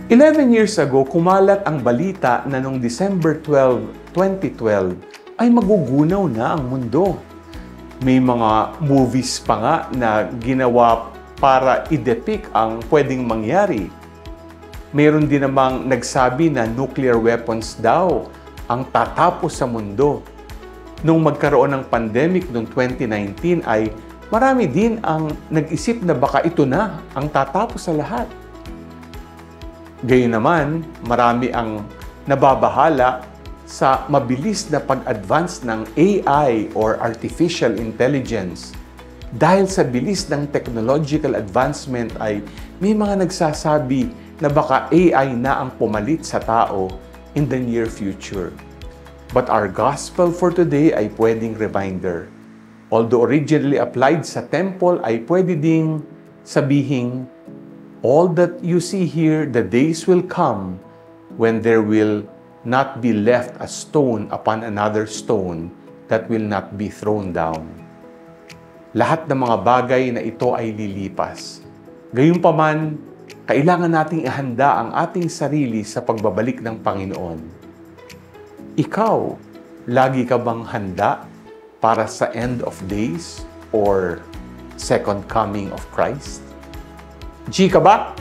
11 years ago, kumalat ang balita na noong December 12, 2012, ay magugunaw na ang mundo. May mga movies pa nga na ginawa para i-depict ang pwedeng mangyari. Mayroon din namang nagsabi na nuclear weapons daw ang tatapos sa mundo. Nung magkaroon ng pandemic noong 2019 ay marami din ang nag-isip na baka ito na ang tatapos sa lahat. Gayun naman, marami ang nababahala sa mabilis na pag-advance ng AI or Artificial Intelligence. Dahil sa bilis ng technological advancement ay may mga nagsasabi na baka AI na ang pumalit sa tao in the near future. But our gospel for today ay pwedeng reminder. Although originally applied sa temple ay pwede ding sabihing, all that you see here, the days will come when there will not be left a stone upon another stone that will not be thrown down. Lahat ng mga bagay na ito ay lilipas. Gayunpaman, kailangan nating ihanda ang ating sarili sa pagbabalik ng Panginoon. Ikaw, lagi ka bang handa para sa end of days or second coming of Christ? G ka ba?